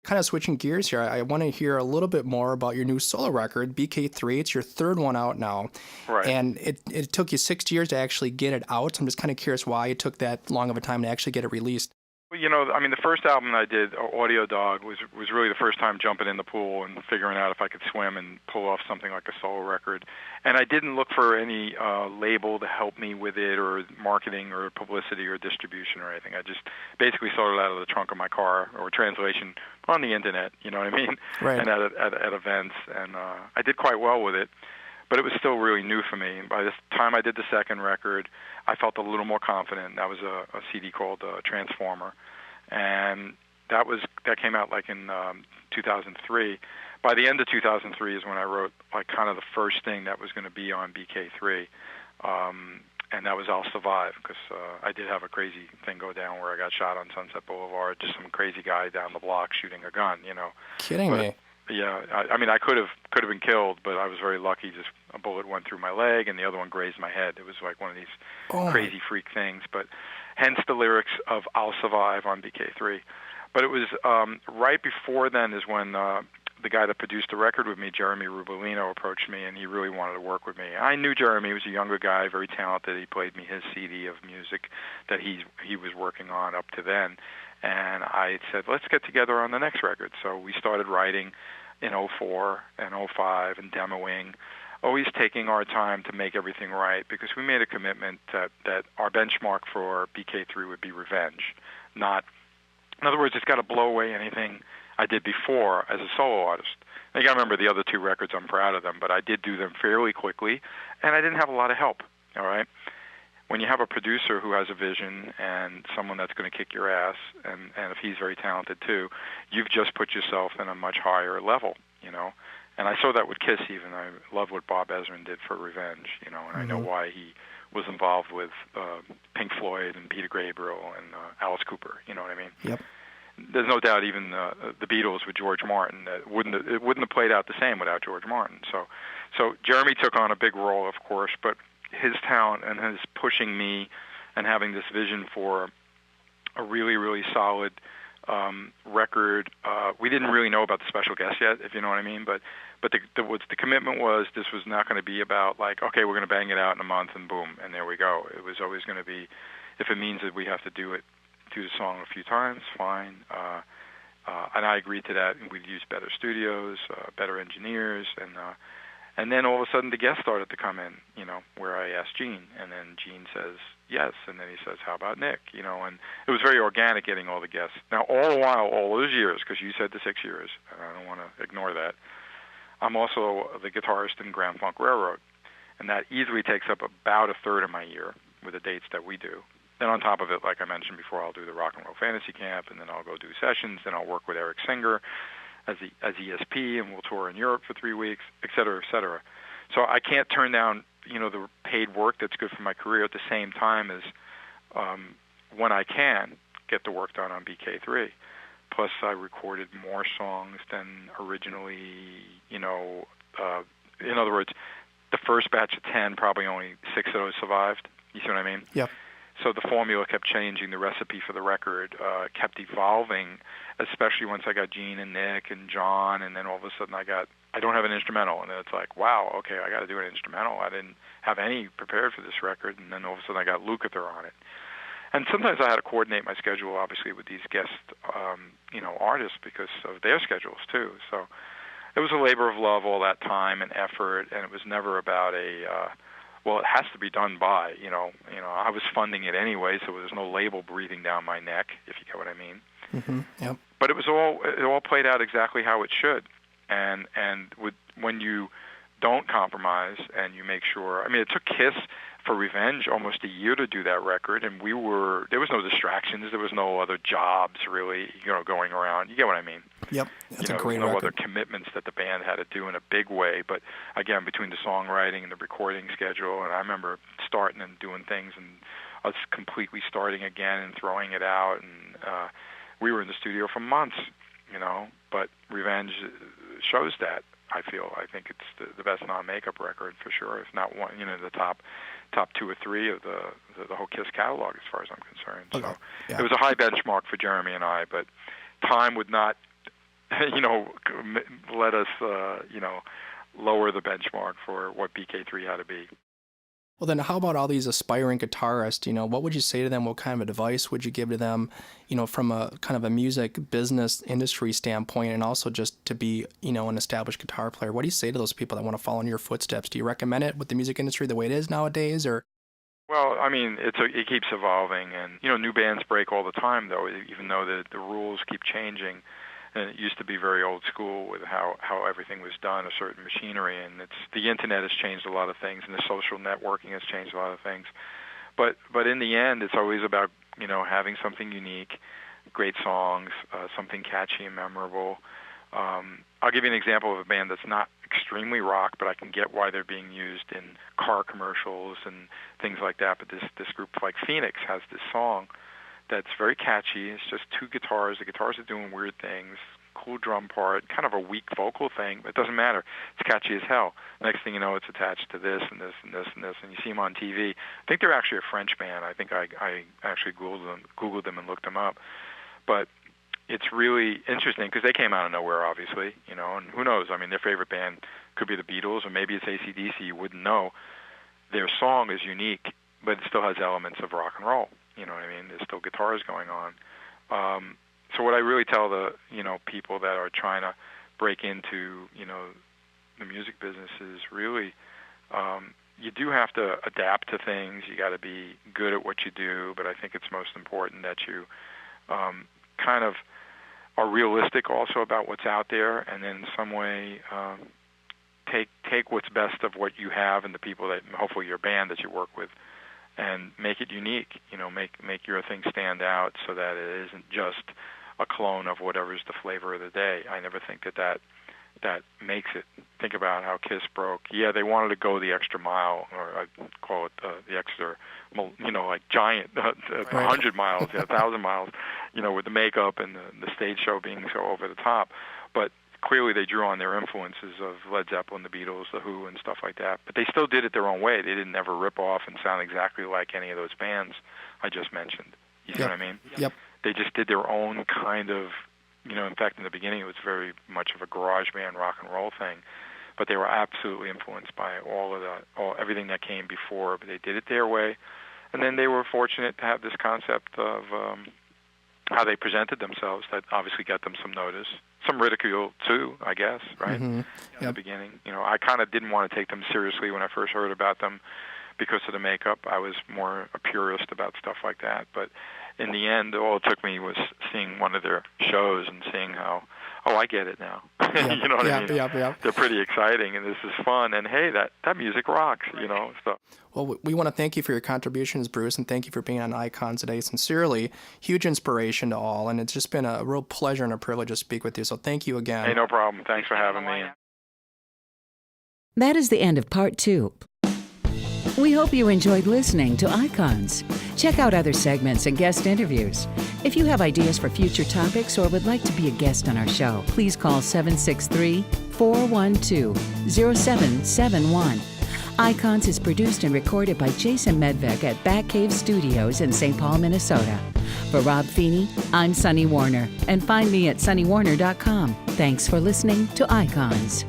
kind of switching gears here, I want to hear a little bit more about your new solo record, BK3. It's your third one out now. Right. And it took you 6 years to actually get it out. I'm just kind of curious why it took that long of a time to actually get it released. Well, the first album I did, Audio Dog, was really the first time jumping in the pool and figuring out if I could swim and pull off something like a solo record. And I didn't look for any label to help me with it, or marketing or publicity or distribution or anything. I just basically sold it out of the trunk of my car, or translation on the internet, you know what I mean? Right. And at events. And I did quite well with it. But it was still really new for me. By the time I did the second record, I felt a little more confident. That was a CD called Transformer, and that came out like in 2003. By the end of 2003 is when I wrote like kind of the first thing that was going to be on BK3, and that was I'll Survive, because I did have a crazy thing go down where I got shot on Sunset Boulevard. Just some crazy guy down the block shooting a gun, Kidding me. Yeah, I could have been killed, but I was very lucky. Just a bullet went through my leg, and the other one grazed my head. It was like one of these crazy freak things. But hence the lyrics of "I'll Survive" on BK3. But it was right before then is when the guy that produced the record with me, Jeremy Rubolino, approached me, and he really wanted to work with me. I knew Jeremy. He was a younger guy, very talented. He played me his CD of music that he was working on up to then. And I said, let's get together on the next record. So we started writing in 04 and 05 and demoing, always taking our time to make everything right, because we made a commitment that our benchmark for BK3 would be revenge. In other words, it's got to blow away anything I did before as a solo artist. Now, you got to remember the other two records, I'm proud of them, but I did do them fairly quickly, and I didn't have a lot of help, all right? When you have a producer who has a vision and someone that's going to kick your ass, and if he's very talented too, you've just put yourself in a much higher level, And I saw that with Kiss even. I love what Bob Ezrin did for Revenge, and I know why he was involved with Pink Floyd and Peter Gabriel and Alice Cooper, you know what I mean? Yep. There's no doubt even the Beatles with George Martin, it wouldn't have played out the same without George Martin. So Jeremy took on a big role, of course, but his talent and his pushing me and having this vision for a really, really solid record. We didn't really know about the special guest yet, if you know what I mean, but the commitment was this was not going to be about like, okay, we're going to bang it out in a month and boom, and there we go. It was always going to be, if it means that we have to do the song a few times, fine. And I agreed to that, and we'd use better studios, better engineers, and then all of a sudden the guests started to come in, where I asked Gene, and then Gene says yes, and then he says, how about Nick, and it was very organic getting all the guests. Now, all the while, all those years, because you said the 6 years, and I don't want to ignore that, I'm also the guitarist in Grand Funk Railroad, and that easily takes up about a third of my year with the dates that we do. Then on top of it, like I mentioned before, I'll do the Rock and Roll Fantasy Camp, and then I'll go do sessions, then I'll work with Eric Singer as ESP, and we'll tour in Europe for 3 weeks, et cetera, et cetera. So I can't turn down, the paid work that's good for my career at the same time as when I can get the work done on BK3. Plus, I recorded more songs than originally, in other words, the first batch of 10, probably only 6 of those survived. You see what I mean? Yep. So the formula kept changing. The recipe for the record kept evolving, especially once I got Gene and Nick and John, and then all of a sudden I don't have an instrumental, and then it's like, wow, okay, I got to do an instrumental. I didn't have any prepared for this record, and then all of a sudden I got Lukather on it. And sometimes I had to coordinate my schedule, obviously, with these guest, artists because of their schedules too. So it was a labor of love all that time and effort, and it was never about it has to be done by, I was funding it anyway, so there's no label breathing down my neck, if you get what I mean. Mm-hmm. Yep. But it all played out exactly how it should. And when you don't compromise and you make sure, it took Kiss for Revenge almost a year to do that record, and there was no distractions, there was no other jobs really, going around. You get what I mean? Yep, that's a great there was no record. other commitments that the band had to do in a big way, but again, between the songwriting and the recording schedule, and I remember starting and doing things and us completely starting again and throwing it out, and we were in the studio for months, but Revenge shows that. I think it's the best non-makeup record for sure, if not one, the top 2 or 3 of the whole Kiss catalog as far as I'm concerned. Okay. So yeah. It was a high benchmark for Jeremy and I, but time would not let us, lower the benchmark for what BK3 had to be. Well, then how about all these aspiring guitarists? What would you say to them? What kind of advice would you give to them, from a kind of a music business industry standpoint, and also just to be, an established guitar player? What do you say to those people that want to follow in your footsteps? Do you recommend it with the music industry the way it is nowadays, or? Well, I mean, it keeps evolving, and new bands break all the time, though. Even though the rules keep changing, and it used to be very old school with how everything was done, a certain machinery, and the internet has changed a lot of things, and the social networking has changed a lot of things. But in the end, it's always about having something unique, great songs, something catchy and memorable. I'll give you an example of a band that's not extremely rock, but I can get why they're being used in car commercials and things like that. But this group like Phoenix has this song that's very catchy. It's just two guitars. The guitars are doing weird things, cool drum part, kind of a weak vocal thing, but it doesn't matter. It's catchy as hell. Next thing you know, it's attached to this and this and this and this, and you see them on TV. I think they're actually a French band. I think I actually Googled them and looked them up. But it's really interesting because they came out of nowhere, obviously, and who knows? I mean, their favorite band could be the Beatles, or maybe it's AC/DC. You wouldn't know. Their song is unique, but it still has elements of rock and roll. You know what I mean? There's still guitars going on. So what I really tell the people that are trying to break into the music business is really you do have to adapt to things. You got to be good at what you do, but I think it's most important that you kind of are realistic also about what's out there, and then in some way take what's best of what you have and the people that hopefully your band that you work with, and make it unique. Make your thing stand out so that it isn't just a clone of whatever's the flavor of the day. I never think that makes it. Think about how Kiss broke. Yeah, they wanted to go the extra mile, or I call it the extra, like giant, 100 miles, 1,000 miles, with the makeup and the stage show being so over the top. But clearly they drew on their influences of Led Zeppelin, the Beatles, the Who, and stuff like that. But they still did it their own way. They didn't ever rip off and sound exactly like any of those bands I just mentioned. You see what I mean? Yep. They just did their own kind of, in fact, in the beginning it was very much of a garage band rock and roll thing. But they were absolutely influenced by everything that came before. But they did it their way. And then they were fortunate to have this concept of how they presented themselves that obviously got them some notice, some ridicule too, I guess, right? Mm-hmm. In the beginning. I kind of didn't want to take them seriously when I first heard about them because of the makeup. I was more a purist about stuff like that. But in the end, all it took me was seeing one of their shows and seeing how, I get it now. Yep. You know what I mean? Yep. They're pretty exciting, and this is fun, and hey, that music rocks, so. Well, we want to thank you for your contributions, Bruce, and thank you for being on Icons today. Sincerely, huge inspiration to all, and it's just been a real pleasure and a privilege to speak with you, so thank you again. Hey, no problem. Thanks for having me. That is the end of part 2. We hope you enjoyed listening to Icons. Check out other segments and guest interviews. If you have ideas for future topics or would like to be a guest on our show, please call 763-412-0771. Icons is produced and recorded by Jason Medvec at Batcave Studios in St. Paul, Minnesota. For Rob Feeney, I'm Sunny Warner, and find me at sunnywarner.com. Thanks for listening to Icons.